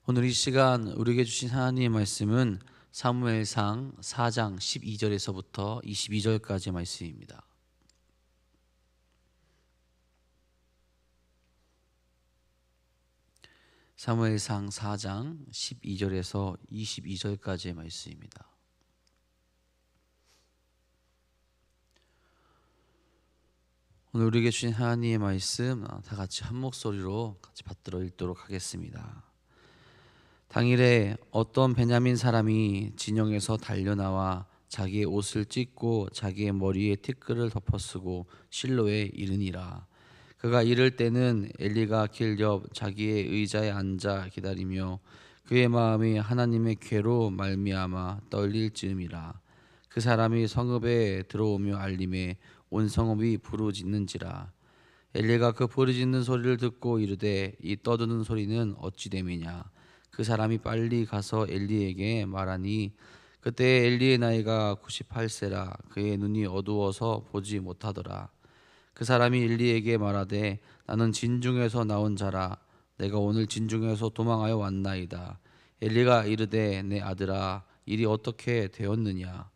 오늘 이 시간 우리에게 주신 하나님의 말씀은 사무엘상 4장 12절에서부터 22절까지의 말씀입니다. 사무엘상 4장 12절에서 22절까지의 말씀입니다. 오늘 우리에게 주신 하나님의 말씀 다 같이 한 목소리로 같이 받들어 읽도록 하겠습니다. 당일에 어떤 베냐민 사람이 진영에서 달려나와 자기의 옷을 찢고 자기의 머리에 티끌을 덮어쓰고 실로에 이르니라. 그가 이를 때는 엘리가 길 옆 자기의 의자에 앉아 기다리며 그의 마음이 하나님의 궤로 말미암아 떨릴 즈음이라. 그 사람이 성읍에 들어오며 알림에 온 성읍이 부르짖는지라. 엘리가 그 부르짖는 소리를 듣고 이르되 이 떠드는 소리는 어찌 됨이냐. 그 사람이 빨리 가서 엘리에게 말하니 그때 엘리의 나이가 98세라. 그의 눈이 어두워서 보지 못하더라. 그 사람이 엘리에게 말하되 나는 진중에서 나온 자라. 내가 오늘 진중에서 도망하여 왔나이다. 엘리가 이르되 내 아들아 일이 어떻게 되었느냐.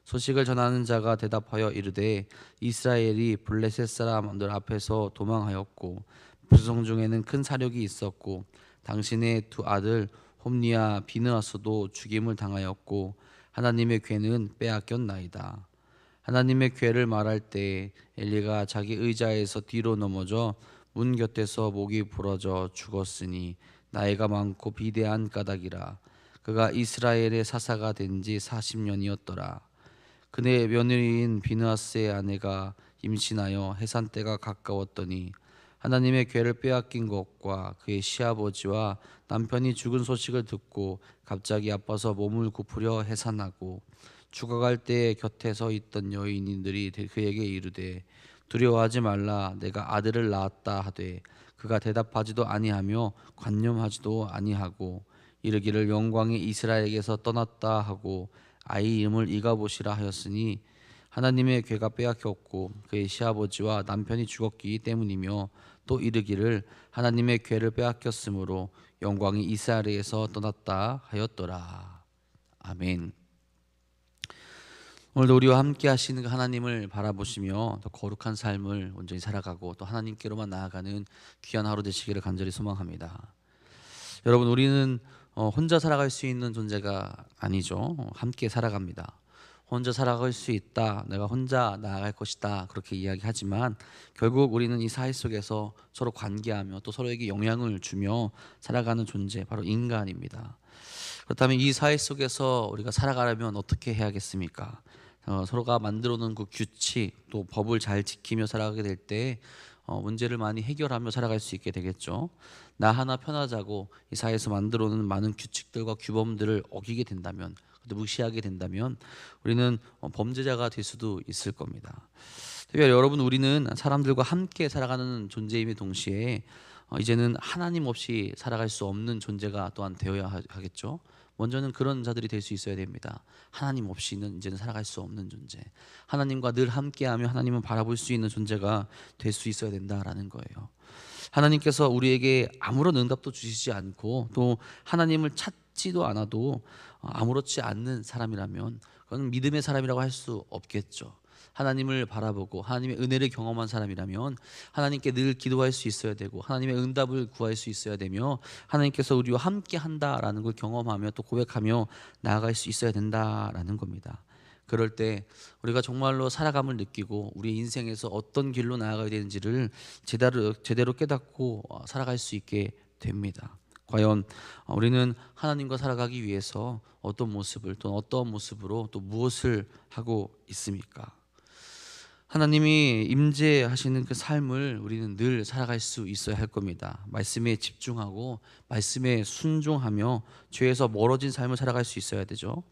소식을 전하는 자가 대답하여 이르되 이스라엘이 블레셋 사람들 앞에서 도망하였고 부성 중에는 큰 사력이 있었고 당신의 두 아들 홈니와 비느하스도 죽임을 당하였고 하나님의 궤는 빼앗겼나이다. 하나님의 궤를 말할 때 엘리가 자기 의자에서 뒤로 넘어져 문 곁에서 목이 부러져 죽었으니 나이가 많고 비대한 까닭이라. 그가 이스라엘의 사사가 된 지 40년이었더라. 그의 며느리인 비느하스의 아내가 임신하여 해산 때가 가까웠더니 하나님의 궤를 빼앗긴 것과 그의 시아버지와 남편이 죽은 소식을 듣고 갑자기 아파서 몸을 굽으려 해산하고 죽어갈 때에 곁에 서 있던 여인들이 그에게 이르되 두려워하지 말라 내가 아들을 낳았다 하되 그가 대답하지도 아니하며 관념하지도 아니하고 이르기를 영광이 이스라엘에게서 떠났다 하고 아이 이름을 이가봇이라 하였으니 하나님의 궤가 빼앗겼고 그의 시아버지와 남편이 죽었기 때문이며 또 이르기를 하나님의 궤를 빼앗겼으므로 영광이 이스라엘에게서 떠났다 하였더라. 아멘. 오늘도 우리와 함께 하시는 그 하나님을 바라보시며 더 거룩한 삶을 온전히 살아가고 또 하나님께로만 나아가는 귀한 하루 되시기를 간절히 소망합니다. 여러분, 우리는 혼자 살아갈 수 있는 존재가 아니죠. 함께 살아갑니다. 혼자 살아갈 수 있다, 내가 혼자 나아갈 것이다, 그렇게 이야기하지만 결국 우리는 이 사회 속에서 서로 관계하며 또 서로에게 영향을 주며 살아가는 존재, 바로 인간입니다. 그렇다면 이 사회 속에서 우리가 살아가려면 어떻게 해야겠습니까? 서로가 만들어 놓은 그 규칙 또 법을 잘 지키며 살아가게 될 때 문제를 많이 해결하며 살아갈 수 있게 되겠죠. 나 하나 편하자고 이 사회에서 만들어 놓은 많은 규칙들과 규범들을 어기게 된다면, 무시하게 된다면 우리는 범죄자가 될 수도 있을 겁니다. 특별히 여러분, 우리는 사람들과 함께 살아가는 존재임의 동시에 이제는 하나님 없이 살아갈 수 없는 존재가 또한 되어야 하겠죠. 먼저는 그런 자들이 될 수 있어야 됩니다. 하나님 없이는 이제는 살아갈 수 없는 존재, 하나님과 늘 함께하며 하나님을 바라볼 수 있는 존재가 될 수 있어야 된다라는 거예요. 하나님께서 우리에게 아무런 응답도 주시지 않고 또 하나님을 찾지도 않아도 아무렇지 않는 사람이라면 그건 믿음의 사람이라고 할 수 없겠죠. 하나님을 바라보고 하나님의 은혜를 경험한 사람이라면 하나님께 늘 기도할 수 있어야 되고 하나님의 응답을 구할 수 있어야 되며 하나님께서 우리와 함께 한다라는 걸 경험하며 또 고백하며 나아갈 수 있어야 된다라는 겁니다. 그럴 때 우리가 정말로 살아감을 느끼고 우리 인생에서 어떤 길로 나아가야 되는지를 제대로 깨닫고 살아갈 수 있게 됩니다. 과연 우리는 하나님과 살아가기 위해서 어떤 모습을 또 어떤 모습으로 또 무엇을 하고 있습니까? 하나님이 임재하시는 그 삶을 우리는 늘 살아갈 수 있어야 할 겁니다. 말씀에 집중하고 말씀에 순종하며 죄에서 멀어진 삶을 살아갈 수 있어야 되죠.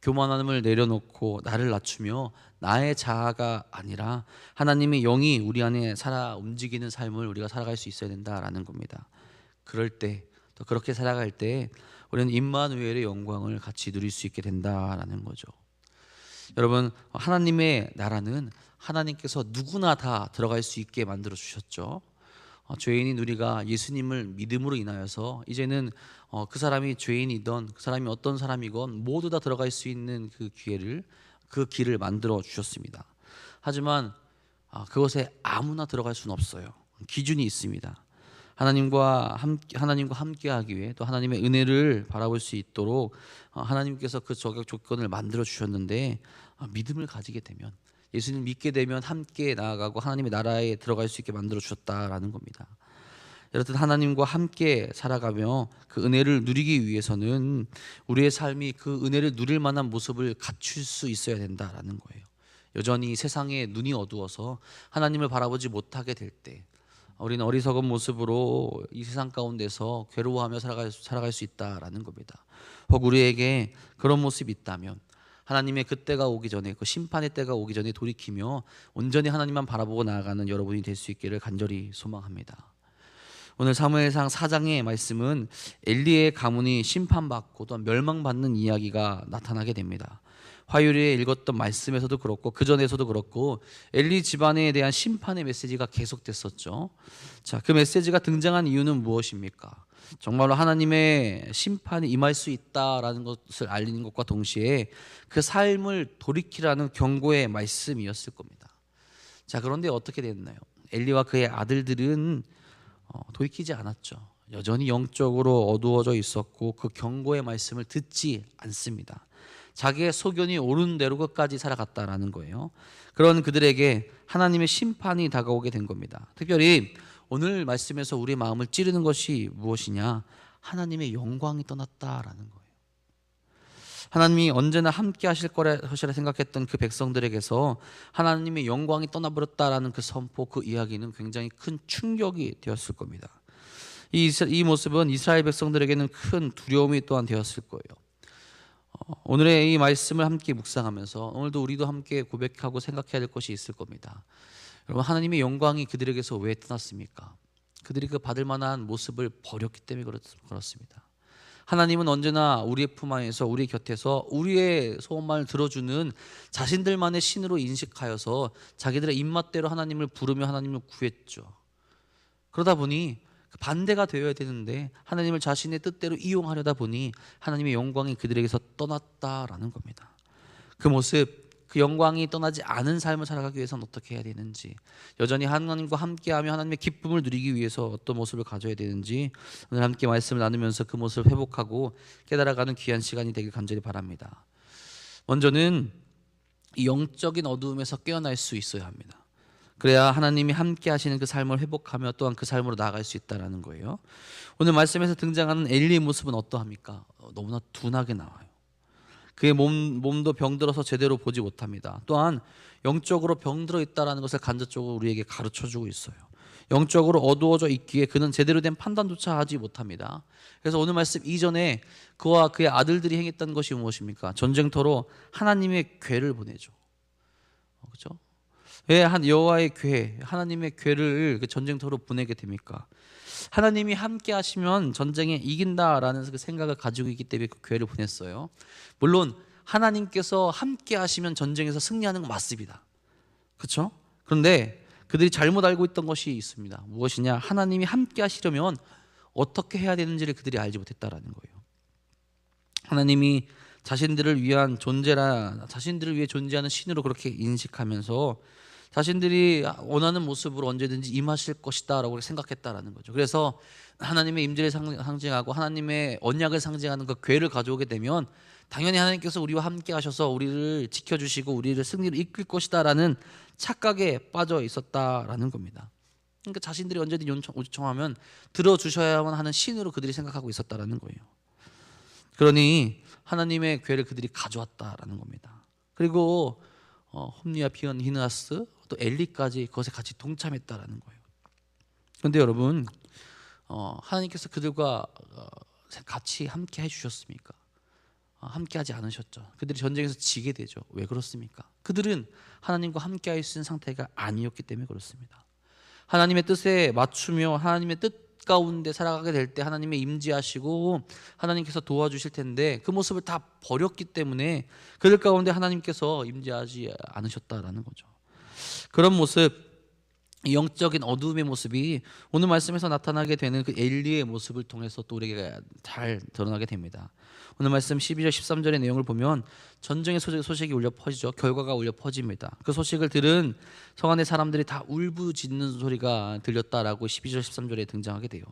교만함을 내려놓고 나를 낮추며 나의 자아가 아니라 하나님의 영이 우리 안에 살아 움직이는 삶을 우리가 살아갈 수 있어야 된다라는 겁니다. 그럴 때, 또 그렇게 살아갈 때 우리는 임마누엘의 영광을 같이 누릴 수 있게 된다라는 거죠. 여러분, 하나님의 나라는 하나님께서 누구나 다 들어갈 수 있게 만들어 주셨죠. 죄인인 우리가 예수님을 믿음으로 인하여서 이제는 그 사람이 죄인이던 그 사람이 어떤 사람이건 모두 다 들어갈 수 있는 그 길을 만들어 주셨습니다. 하지만 그것에 아무나 들어갈 수는 없어요. 기준이 있습니다. 하나님과 함께하기 위해 또 하나님의 은혜를 바라볼 수 있도록 하나님께서 그 저격 조건을 만들어 주셨는데, 믿음을 가지게 되면, 예수님 믿게 되면 함께 나아가고 하나님의 나라에 들어갈 수 있게 만들어 주셨다라는 겁니다. 여러분, 하나님과 함께 살아가며 그 은혜를 누리기 위해서는 우리의 삶이 그 은혜를 누릴 만한 모습을 갖출 수 있어야 된다라는 거예요. 여전히 세상에 눈이 어두워서 하나님을 바라보지 못하게 될 때 우리는 어리석은 모습으로 이 세상 가운데서 괴로워하며 살아갈 수 있다라는 겁니다. 혹 우리에게 그런 모습이 있다면 하나님의 그 때가 오기 전에, 그 심판의 때가 오기 전에 돌이키며 온전히 하나님만 바라보고 나아가는 여러분이 될 수 있기를 간절히 소망합니다. 오늘 사무엘상 4장의 말씀은 엘리의 가문이 심판받고 또한 멸망받는 이야기가 나타나게 됩니다. 화요일에 읽었던 말씀에서도 그렇고 그 전에서도 그렇고 엘리 집안에 대한 심판의 메시지가 계속됐었죠. 자, 그 메시지가 등장한 이유는 무엇입니까? 정말로 하나님의 심판이 임할 수 있다라는 것을 알리는 것과 동시에 그 삶을 돌이키라는 경고의 말씀이었을 겁니다. 자, 그런데 어떻게 됐나요? 엘리와 그의 아들들은 돌이키지 않았죠. 여전히 영적으로 어두워져 있었고 그 경고의 말씀을 듣지 않습니다. 자기의 소견이 옳은 대로 끝까지 살아갔다라는 거예요. 그런 그들에게 하나님의 심판이 다가오게 된 겁니다. 특별히 오늘 말씀에서 우리의 마음을 찌르는 것이 무엇이냐? 하나님의 영광이 떠났다라는 거예요. 하나님이 언제나 함께 하실 것이라 생각했던 그 백성들에게서 하나님의 영광이 떠나버렸다라는 그 선포, 그 이야기는 굉장히 큰 충격이 되었을 겁니다. 이 모습은 이스라엘 백성들에게는 큰 두려움이 또한 되었을 거예요. 오늘의 이 말씀을 함께 묵상하면서 오늘도 우리도 함께 고백하고 생각해야 될 것이 있을 겁니다. 여러분, 하나님의 영광이 그들에게서 왜 떠났습니까? 그들이 그 받을 만한 모습을 버렸기 때문에 그렇습니다. 하나님은 언제나 우리의 품 안에서, 우리 곁에서 우리의 소원만을 들어주는 자신들만의 신으로 인식하여서 자기들의 입맛대로 하나님을 부르며 하나님을 구했죠. 그러다 보니 반대가 되어야 되는데 하나님을 자신의 뜻대로 이용하려다 보니 하나님의 영광이 그들에게서 떠났다라는 겁니다. 그 모습, 그 영광이 떠나지 않은 삶을 살아가기 위해서는 어떻게 해야 되는지, 여전히 하나님과 함께하며 하나님의 기쁨을 누리기 위해서 어떤 모습을 가져야 되는지 오늘 함께 말씀을 나누면서 그 모습을 회복하고 깨달아가는 귀한 시간이 되길 간절히 바랍니다. 먼저는 이 영적인 어두움에서 깨어날 수 있어야 합니다. 그래야 하나님이 함께 하시는 그 삶을 회복하며 또한 그 삶으로 나아갈 수 있다는 거예요. 오늘 말씀에서 등장하는 엘리의 모습은 어떠합니까? 너무나 둔하게 나와요. 그의 몸도 병들어서 제대로 보지 못합니다. 또한 영적으로 병들어 있다는 것을 간접적으로 우리에게 가르쳐주고 있어요. 영적으로 어두워져 있기에 그는 제대로 된 판단조차 하지 못합니다. 그래서 오늘 말씀 이전에 그와 그의 아들들이 행했던 것이 무엇입니까? 전쟁터로 하나님의 궤를 보내죠. 그렇죠? 왜 여호와의 궤, 하나님의 궤를 그 전쟁터로 보내게 됩니까? 하나님이 함께 하시면 전쟁에 이긴다라는 그 생각을 가지고 있기 때문에 그 궤를 보냈어요. 물론 하나님께서 함께 하시면 전쟁에서 승리하는 건 맞습니다. 그렇죠? 그런데 그들이 잘못 알고 있던 것이 있습니다. 무엇이냐? 하나님이 함께 하시려면 어떻게 해야 되는지를 그들이 알지 못했다라는 거예요. 하나님이 자신들을 위한 존재라, 자신들을 위해 존재하는 신으로 그렇게 인식하면서 자신들이 원하는 모습으로 언제든지 임하실 것이다 라고 생각했다라는 거죠. 그래서 하나님의 임재를 상징하고 하나님의 언약을 상징하는 그 궤를 가져오게 되면 당연히 하나님께서 우리와 함께 하셔서 우리를 지켜주시고 우리를 승리로 이끌 것이다 라는 착각에 빠져 있었다라는 겁니다. 그러니까 자신들이 언제든지 요청하면 들어주셔야만 하는 신으로 그들이 생각하고 있었다라는 거예요. 그러니 하나님의 궤를 그들이 가져왔다라는 겁니다. 그리고 홈리와 피느하스 또 엘리까지 그것에 같이 동참했다라는 거예요. 그런데 여러분, 하나님께서 그들과 같이 함께 해주셨습니까? 함께 하지 않으셨죠. 그들이 전쟁에서 지게 되죠. 왜 그렇습니까? 그들은 하나님과 함께 할 수 있는 상태가 아니었기 때문에 그렇습니다. 하나님의 뜻에 맞추며 하나님의 뜻 가운데 살아가게 될 때 하나님의 임재하시고 하나님께서 도와주실 텐데 그 모습을 다 버렸기 때문에 그들 가운데 하나님께서 임재하지 않으셨다라는 거죠. 그런 모습, 이 영적인 어두움의 모습이 오늘 말씀에서 나타나게 되는 그 엘리의 모습을 통해서 또 우리에게 잘 드러나게 됩니다. 오늘 말씀 12절 13절의 내용을 보면 전쟁의 소식이 울려 퍼지죠. 결과가 울려 퍼집니다. 그 소식을 들은 성 안의 사람들이 다 울부짖는 소리가 들렸다라고 12절 13절에 등장하게 돼요.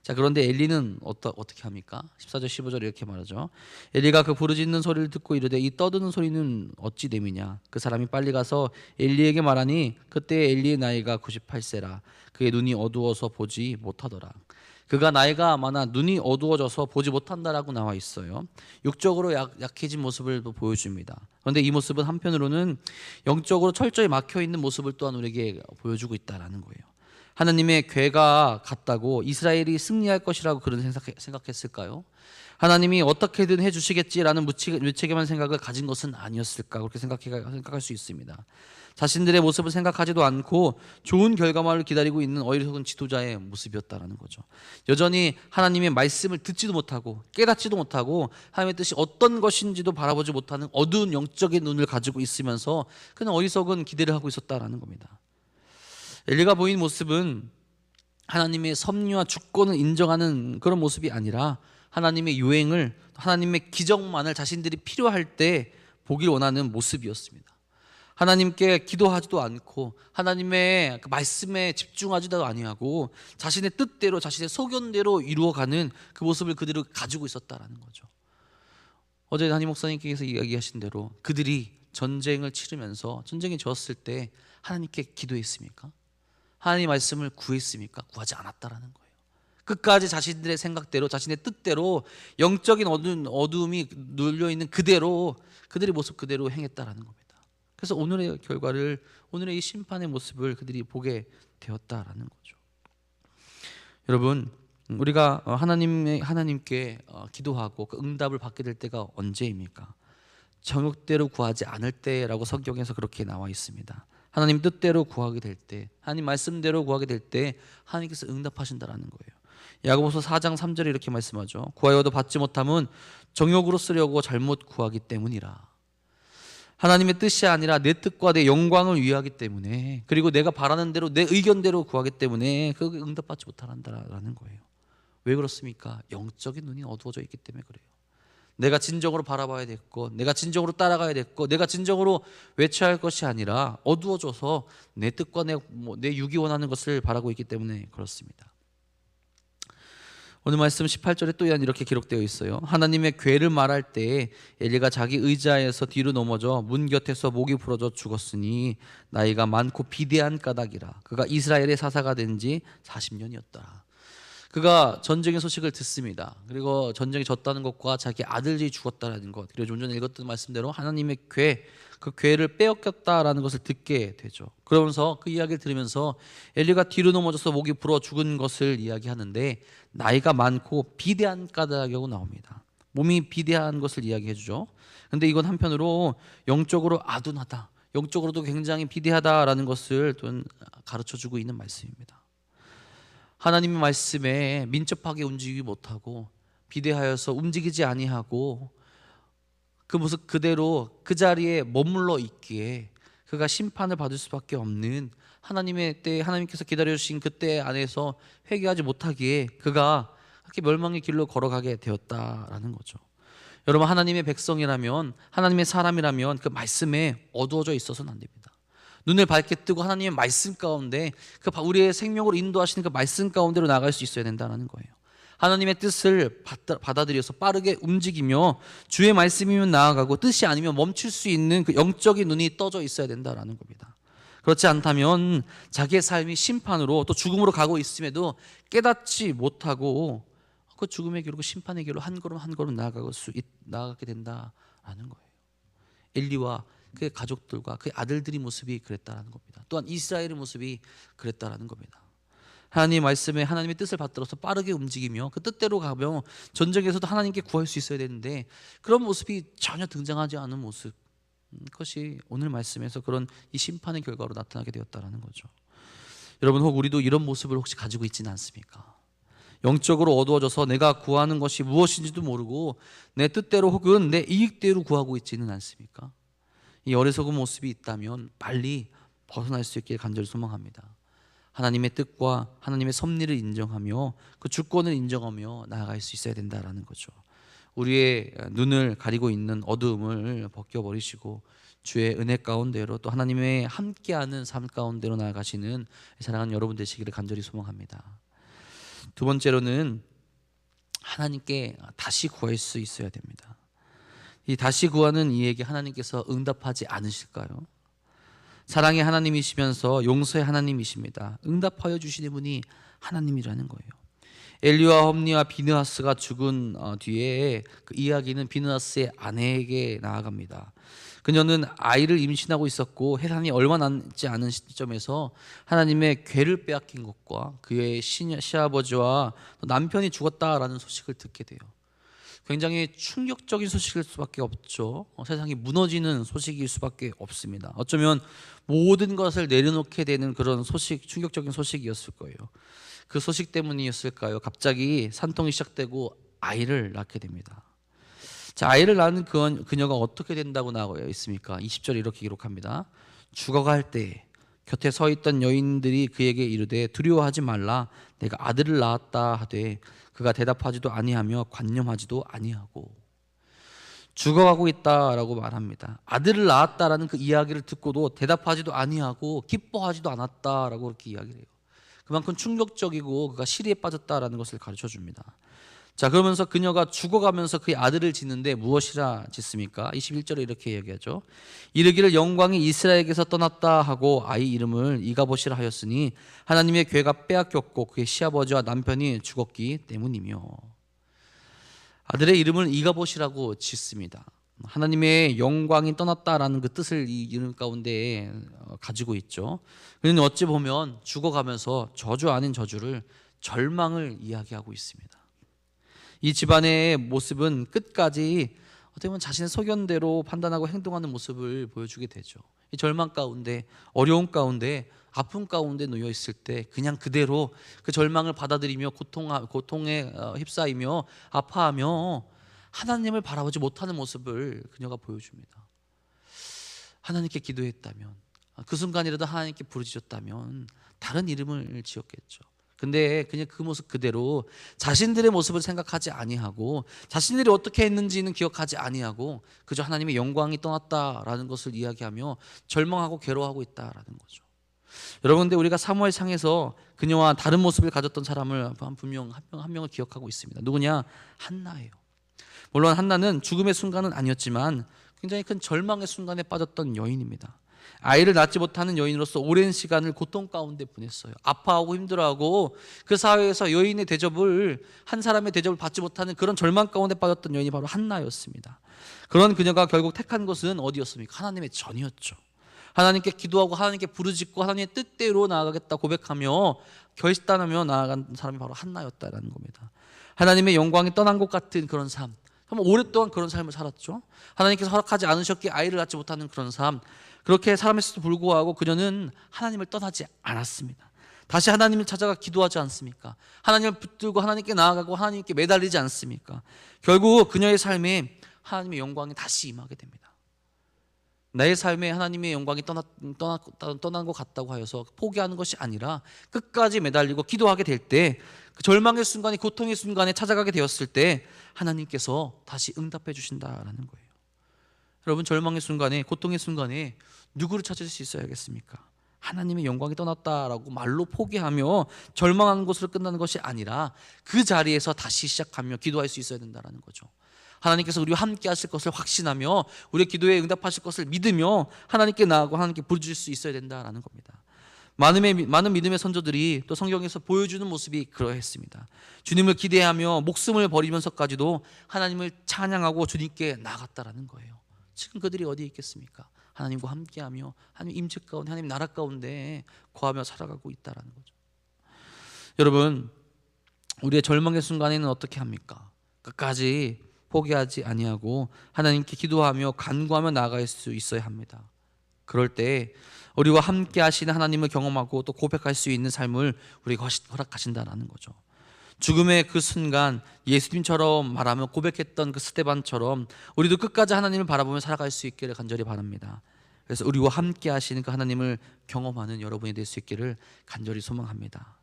자, 그런데 엘리는 어떻게 합니까? 14절 15절 이렇게 말하죠. 엘리가 그 부르짖는 소리를 듣고 이르되 이 떠드는 소리는 어찌 됨이냐. 그 사람이 빨리 가서 엘리에게 말하니 그때 엘리의 나이가 98세라. 그의 눈이 어두워서 보지 못하더라. 그가 나이가 많아 눈이 어두워져서 보지 못한다라고 나와 있어요. 육적으로 약해진 모습을 보여줍니다. 그런데 이 모습은 한편으로는 영적으로 철저히 막혀있는 모습을 또한 우리에게 보여주고 있다는 거예요. 하나님의 궤가 같다고 이스라엘이 승리할 것이라고 그런 생각했을까요? 하나님이 어떻게든 해주시겠지라는 무책임한 생각을 가진 것은 아니었을까, 그렇게 생각할 수 있습니다. 자신들의 모습을 생각하지도 않고 좋은 결과만을 기다리고 있는 어리석은 지도자의 모습이었다는 거죠. 여전히 하나님의 말씀을 듣지도 못하고 깨닫지도 못하고 하나님의 뜻이 어떤 것인지도 바라보지 못하는 어두운 영적인 눈을 가지고 있으면서 그냥 어리석은 기대를 하고 있었다는 겁니다. 엘리가 보인 모습은 하나님의 섭리와 주권을 인정하는 그런 모습이 아니라 하나님의 요행을, 하나님의 기적만을 자신들이 필요할 때 보길 원하는 모습이었습니다. 하나님께 기도하지도 않고 하나님의 그 말씀에 집중하지도 아니하고 자신의 뜻대로, 자신의 소견대로 이루어가는 그 모습을 그대로 가지고 있었다는 거죠. 어제 담임 목사님께서 이야기하신 대로 그들이 전쟁을 치르면서 전쟁이 졌을 때 하나님께 기도했습니까? 하나님의 말씀을 구했습니까? 구하지 않았다라는 거예요. 끝까지 자신들의 생각대로, 자신의 뜻대로 영적인 어두움이 눌려있는 그대로, 그들의 모습 그대로 행했다라는 겁니다. 그래서 오늘의 결과를, 오늘의 이 심판의 모습을 그들이 보게 되었다라는 거죠. 여러분, 우리가 하나님께 기도하고 그 응답을 받게 될 때가 언제입니까? 정욕대로 구하지 않을 때라고 성경에서 그렇게 나와 있습니다. 하나님 뜻대로 구하게 될 때, 하나님 말씀대로 구하게 될 때 하나님께서 응답하신다라는 거예요. 야고보서 4장 3절에 이렇게 말씀하죠. 구하여도 받지 못함은 정욕으로 쓰려고 잘못 구하기 때문이라. 하나님의 뜻이 아니라 내 뜻과 내 영광을 위하기 때문에, 그리고 내가 바라는 대로 내 의견대로 구하기 때문에 그 응답받지 못한다라는 거예요. 왜 그렇습니까? 영적인 눈이 어두워져 있기 때문에 그래요. 내가 진정으로 바라봐야 됐고, 내가 진정으로 따라가야 됐고, 내가 진정으로 외쳐야 할 것이 아니라 어두워져서 내 뜻과 내 육이 원하는 것을 바라고 있기 때문에 그렇습니다. 오늘 말씀 18절에 또 이렇게 기록되어 있어요. 하나님의 궤를 말할 때 엘리가 자기 의자에서 뒤로 넘어져 문 곁에서 목이 부러져 죽었으니 나이가 많고 비대한 까닭이라. 그가 이스라엘의 사사가 된 지 40년이었더라. 그가 전쟁의 소식을 듣습니다. 그리고 전쟁이 졌다는 것과 자기 아들이 죽었다는 것, 그리고 좀 전에 읽었던 말씀대로 하나님의 궤, 그 궤를 빼앗겼다라는 것을 듣게 되죠. 그러면서 그 이야기를 들으면서 엘리가 뒤로 넘어져서 목이 불어 죽은 것을 이야기하는데 나이가 많고 비대한 까닭이라고 나옵니다. 몸이 비대한 것을 이야기해 주죠. 그런데 이건 한편으로 영적으로 아둔하다, 영적으로도 굉장히 비대하다라는 것을 또 가르쳐 주고 있는 말씀입니다. 하나님의 말씀에 민첩하게 움직이지 못하고 비대하여서 움직이지 아니하고 그 모습 그대로 그 자리에 머물러 있기에 그가 심판을 받을 수밖에 없는 하나님의 때, 하나님께서 기다려주신 그때 안에서 회개하지 못하기에 그가 그렇게 멸망의 길로 걸어가게 되었다라는 거죠. 여러분, 하나님의 백성이라면, 하나님의 사람이라면 그 말씀에 어두워져 있어서는 안 됩니다. 눈을 밝게 뜨고 하나님의 말씀 가운데, 그 우리의 생명으로 인도하시는 그 말씀 가운데로 나갈 수 있어야 된다는 거예요. 하나님의 뜻을 받아들여서 빠르게 움직이며 주의 말씀이면 나아가고 뜻이 아니면 멈출 수 있는 그 영적인 눈이 떠져 있어야 된다는 겁니다. 그렇지 않다면 자기의 삶이 심판으로 또 죽음으로 가고 있음에도 깨닫지 못하고 그 죽음의 길로, 그 심판의 길로 한 걸음 한 걸음 나아가게 된다라는 거예요. 엘리와 그의 가족들과 그의 아들들의 모습이 그랬다라는 겁니다. 또한 이스라엘의 모습이 그랬다라는 겁니다. 하나님의 말씀에 하나님의 뜻을 받들어서 빠르게 움직이며 그 뜻대로 가며 전쟁에서도 하나님께 구할 수 있어야 되는데 그런 모습이 전혀 등장하지 않은 모습, 그것이 오늘 말씀에서 그런 이 심판의 결과로 나타나게 되었다라는 거죠. 여러분, 혹 우리도 이런 모습을 혹시 가지고 있지는 않습니까? 영적으로 어두워져서 내가 구하는 것이 무엇인지도 모르고 내 뜻대로 혹은 내 이익대로 구하고 있지는 않습니까? 이 어리석은 모습이 있다면 빨리 벗어날 수 있기를 간절히 소망합니다. 하나님의 뜻과 하나님의 섭리를 인정하며 그 주권을 인정하며 나아갈 수 있어야 된다라는 거죠. 우리의 눈을 가리고 있는 어두움을 벗겨버리시고 주의 은혜 가운데로 또 하나님의 함께하는 삶 가운데로 나아가시는 사랑하는 여러분 되시기를 간절히 소망합니다. 두 번째로는 하나님께 다시 구할 수 있어야 됩니다. 이 다시 구하는 이에게 하나님께서 응답하지 않으실까요? 사랑의 하나님이시면서 용서의 하나님이십니다. 응답하여 주시는 분이 하나님이라는 거예요. 엘리와 홈리와 비느하스가 죽은 뒤에 그 이야기는 비느하스의 아내에게 나아갑니다. 그녀는 아이를 임신하고 있었고 해산이 얼마 남지 않은 시점에서 하나님의 괴를 빼앗긴 것과 그의 시아버지와 남편이 죽었다라는 소식을 듣게 돼요. 굉장히 충격적인 소식일 수밖에 없죠. 세상이 무너지는 소식일 수밖에 없습니다. 어쩌면 모든 것을 내려놓게 되는 그런 소식, 충격적인 소식이었을 거예요. 그 소식 때문이었을까요? 갑자기 산통이 시작되고 아이를 낳게 됩니다. 자, 아이를 낳은 그녀가 어떻게 된다고 나와 있습니까? 20절에 이렇게 기록합니다. 죽어갈 때 곁에 서 있던 여인들이 그에게 이르되 두려워하지 말라, 내가 아들을 낳았다 하되 그가 대답하지도 아니하며 관념하지도 아니하고. 죽어가고 있다라고 말합니다. 아들을 낳았다라는 그 이야기를 듣고도 대답하지도 아니하고 기뻐하지도 않았다라고 그렇게 이야기를 해요. 그만큼 충격적이고 그가 시리에 빠졌다라는 것을 가르쳐 줍니다. 자, 그러면서 그녀가 죽어가면서 그의 아들을 짓는데 무엇이라 짓습니까? 21절에 이렇게 얘기하죠. 이르기를 영광이 이스라엘에게서 떠났다 하고 아이 이름을 이가봇이라 하였으니 하나님의 괴가 빼앗겼고 그의 시아버지와 남편이 죽었기 때문이며. 아들의 이름을 이가봇이라고 짓습니다. 하나님의 영광이 떠났다라는 그 뜻을 이 이름 가운데 가지고 있죠. 그는 어찌 보면 죽어가면서 저주 아닌 저주를, 절망을 이야기하고 있습니다. 이 집안의 모습은 끝까지 어떻게 보면 자신의 소견대로 판단하고 행동하는 모습을 보여주게 되죠. 이 절망 가운데, 어려움 가운데, 아픔 가운데 놓여 있을 때 그냥 그대로 그 절망을 받아들이며 고통에 휩싸이며 아파하며 하나님을 바라보지 못하는 모습을 그녀가 보여줍니다. 하나님께 기도했다면, 그 순간이라도 하나님께 부르짖었다면 다른 이름을 지었겠죠. 근데 그냥 그 모습 그대로 자신들의 모습을 생각하지 아니하고 자신들이 어떻게 했는지는 기억하지 아니하고 그저 하나님의 영광이 떠났다라는 것을 이야기하며 절망하고 괴로워하고 있다라는 거죠. 여러분, 근데 우리가 사무엘상에서 그녀와 다른 모습을 가졌던 사람을 분명 한 명을 기억하고 있습니다. 누구냐? 한나예요. 물론 한나는 죽음의 순간은 아니었지만 굉장히 큰 절망의 순간에 빠졌던 여인입니다. 아이를 낳지 못하는 여인으로서 오랜 시간을 고통 가운데 보냈어요. 아파하고 힘들어하고 그 사회에서 여인의 대접을, 한 사람의 대접을 받지 못하는 그런 절망 가운데 빠졌던 여인이 바로 한나였습니다. 그런 그녀가 결국 택한 것은 어디였습니까? 하나님의 전이었죠. 하나님께 기도하고 하나님께 부르짖고 하나님의 뜻대로 나아가겠다 고백하며 결단하며 나아간 사람이 바로 한나였다라는 겁니다. 하나님의 영광이 떠난 것 같은 그런 삶, 정말 오랫동안 그런 삶을 살았죠. 하나님께서 허락하지 않으셨기에 아이를 낳지 못하는 그런 삶, 그렇게 살았음에도 불구하고 그녀는 하나님을 떠나지 않았습니다. 다시 하나님을 찾아가 기도하지 않습니까? 하나님을 붙들고 하나님께 나아가고 하나님께 매달리지 않습니까? 결국 그녀의 삶에 하나님의 영광이 다시 임하게 됩니다. 나의 삶에 하나님의 영광이 떠난 것 같다고 하여서 포기하는 것이 아니라 끝까지 매달리고 기도하게 될 때, 그 절망의 순간이, 고통의 순간에 찾아가게 되었을 때 하나님께서 다시 응답해 주신다라는 거예요. 여러분, 절망의 순간에, 고통의 순간에 누구를 찾을 수 있어야겠습니까? 하나님의 영광이 떠났다라고 말로 포기하며 절망하는 것으로 끝나는 것이 아니라 그 자리에서 다시 시작하며 기도할 수 있어야 된다는 거죠. 하나님께서 우리와 함께 하실 것을 확신하며 우리의 기도에 응답하실 것을 믿으며 하나님께 나아가고 하나님께 부르짖을 수 있어야 된다는 겁니다. 많은 믿음의 선조들이 또 성경에서 보여주는 모습이 그러했습니다. 주님을 기대하며 목숨을 버리면서까지도 하나님을 찬양하고 주님께 나아갔다라는 거예요. 지금 그들이 어디에 있겠습니까? 하나님과 함께하며 하나님 임재 가운데, 하나님 나라 가운데 거하며 살아가고 있다라는 거죠. 여러분, 우리의 절망의 순간에는 어떻게 합니까? 끝까지 포기하지 아니하고 하나님께 기도하며 간구하며 나아갈 수 있어야 합니다. 그럴 때 우리와 함께 하시는 하나님을 경험하고 또 고백할 수 있는 삶을 우리가 허락하신다는 거죠. 죽음의 그 순간, 예수님처럼 말하며 고백했던 그 스데반처럼 우리도 끝까지 하나님을 바라보며 살아갈 수 있기를 간절히 바랍니다. 그래서 우리와 함께 하시는 그 하나님을 경험하는 여러분이 될 수 있기를 간절히 소망합니다.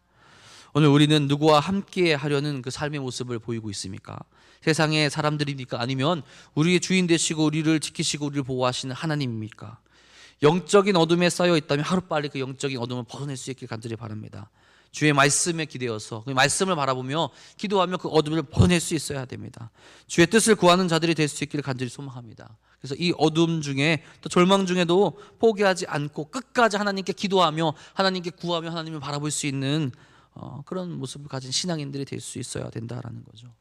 오늘 우리는 누구와 함께 하려는 그 삶의 모습을 보이고 있습니까? 세상의 사람들입니까? 아니면 우리의 주인 되시고 우리를 지키시고 우리를 보호하시는 하나님입니까? 영적인 어둠에 쌓여 있다면 하루빨리 그 영적인 어둠을 벗어낼 수 있길 간절히 바랍니다. 주의 말씀에 기대어서 그 말씀을 바라보며 기도하며 그 어둠을 벗어낼 수 있어야 됩니다. 주의 뜻을 구하는 자들이 될 수 있기를 간절히 소망합니다. 그래서 이 어둠 중에 또 절망 중에도 포기하지 않고 끝까지 하나님께 기도하며 하나님께 구하며 하나님을 바라볼 수 있는 그런 모습을 가진 신앙인들이 될 수 있어야 된다라는 거죠.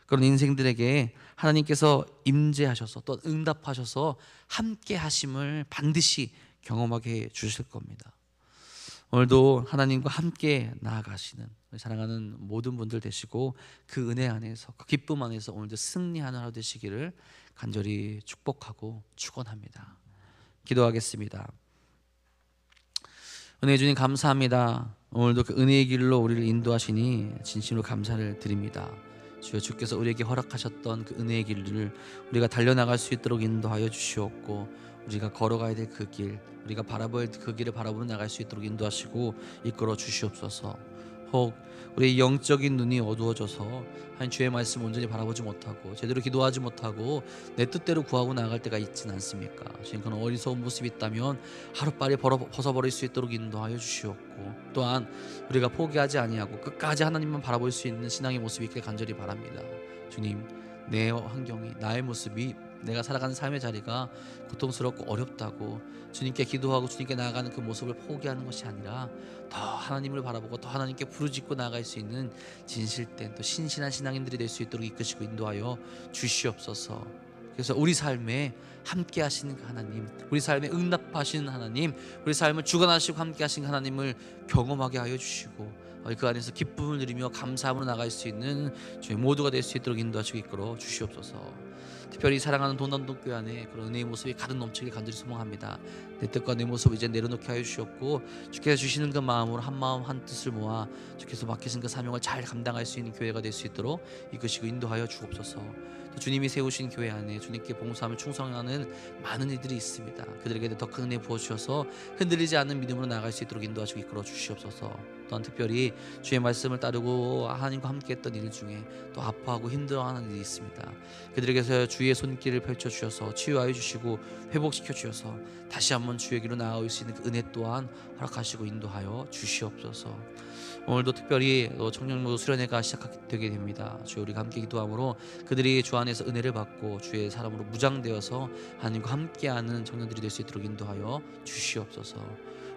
그런 인생들에게 하나님께서 임재하셔서 또 응답하셔서 함께 하심을 반드시 경험하게 해 주실 겁니다. 오늘도 하나님과 함께 나아가시는 사랑하는 모든 분들 되시고 그 은혜 안에서 그 기쁨 안에서 오늘도 승리하는 하루 되시기를 간절히 축복하고 축원합니다. 기도하겠습니다. 은혜 주님 감사합니다. 오늘도 그 은혜의 길로 우리를 인도하시니 진심으로 감사를 드립니다. 주여, 주께서 우리에게 허락하셨던 그 은혜의 길을 우리가 달려나갈 수 있도록 인도하여 주시옵고, 우리가 걸어가야 될 그 길, 우리가 바라볼 그 길을 바라보며 나갈 수 있도록 인도하시고 이끌어 주시옵소서. 혹 우리의 영적인 눈이 어두워져서 한 주의 말씀 온전히 바라보지 못하고 제대로 기도하지 못하고 내 뜻대로 구하고 나아갈 때가 있진 않습니까? 지금 그런 어리석은 모습이 있다면 하루빨리 벗어버릴 수 있도록 인도하여 주시옵고, 또한 우리가 포기하지 아니하고 끝까지 하나님만 바라볼 수 있는 신앙의 모습이 있길 간절히 바랍니다. 주님, 내 환경이, 나의 모습이, 내가 살아가는 삶의 자리가 고통스럽고 어렵다고 주님께 기도하고 주님께 나아가는 그 모습을 포기하는 것이 아니라 더 하나님을 바라보고 더 하나님께 부르짖고 나아갈 수 있는 진실된 또 신실한 신앙인들이 될 수 있도록 이끄시고 인도하여 주시옵소서. 그래서 우리 삶에 함께 하시는 그 하나님, 우리 삶에 응답하시는 하나님, 우리 삶을 주관하시고 함께 하시는 하나님을 경험하게 하여 주시고 그 안에서 기쁨을 누리며 감사함으로 나갈 수 있는 저희 모두가 될 수 있도록 인도하시고 이끌어 주시옵소서. 특별히 사랑하는 돈남동교회 안에 그런 은혜의 모습이 가득 넘치길 간절히 소망합니다. 내 뜻과 내 모습을 이제 내려놓게 하여 주시옵고, 주께서 주시는 그 마음으로 한 마음 한 뜻을 모아 주께서 맡기신 그 사명을 잘 감당할 수 있는 교회가 될 수 있도록 이끄시고 인도하여 주옵소서. 또 주님이 세우신 교회 안에 주님께 봉사하며 충성하는 많은 이들이 있습니다. 그들에게 더 큰 은혜 부어주셔서 흔들리지 않는 믿음으로 나아갈 수 있도록 인도하시고 이끌어 주시옵소서. 또한 특별히 주의 말씀을 따르고 하나님과 함께했던 일 중에 또 아파하고 힘들어하는 일이 있습니다. 그들에게서 주의 손길을 펼쳐주셔서 치유하여 주시고 회복시켜 주셔서 다시 한번 주의 길로 나아올 수 있는 그 은혜 또한 허락하시고 인도하여 주시옵소서. 오늘도 특별히 청년부 수련회가 시작되게 됩니다. 주여, 우리가 함께 기도함으로 그들이 주 안에서 은혜를 받고 주의 사람으로 무장되어서 하나님과 함께하는 청년들이 될 수 있도록 인도하여 주시옵소서.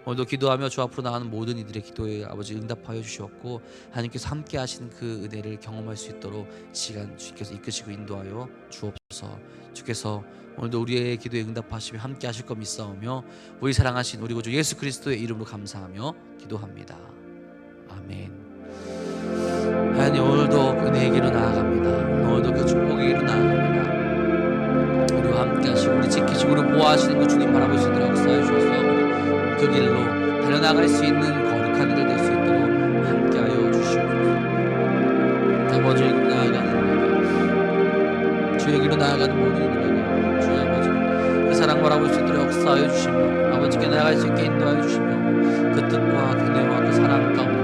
오늘도 기도하며 주 앞으로 나가는 모든 이들의 기도에 아버지 응답하여 주시옵고, 하나님께서 함께 하시는 그 은혜를 경험할 수 있도록 시간 주께서 이끄시고 인도하여 주옵소서. 주께서 오늘도 우리의 기도에 응답하시며 함께 하실 것 믿사오며 우리 사랑하신 우리 구주 예수 그리스도의 이름으로 감사하며 기도합니다. 아멘. 하나님, 오늘도 은혜의 길로 나아갑니다. 오늘도 그 축복의 길로 나아갑니다. 우리와 함께 하시고 우리 지키시고 우리 보호하시는 그 주님 바라볼 수 있도록 역사해 주셔서 그 길로 달려나갈 수 있는 거룩한 이들 될 수 있도록 함께하여 주시옵소서. 아버지, 나아가는 주의 길로 나아가는 모든 이들에게 주의 아버지 그 사랑 바라볼 수 있도록 역사하여 주시며 아버지께 나아갈 수 있게 인도하여 주시며 그 뜻과 그 은혜와 그 사랑 가운데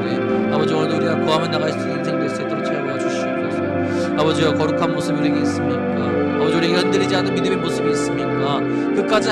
아버지, 오늘 우리가 구하며 나갈 수 있는 인생 될 수 있도록 채워 주시옵소서. 아버지여, 거룩한 모습이 우리에게 있습니까? 아버지, 우리에게 흔들리지 않는 믿음의 모습이 있습니까? 끝까지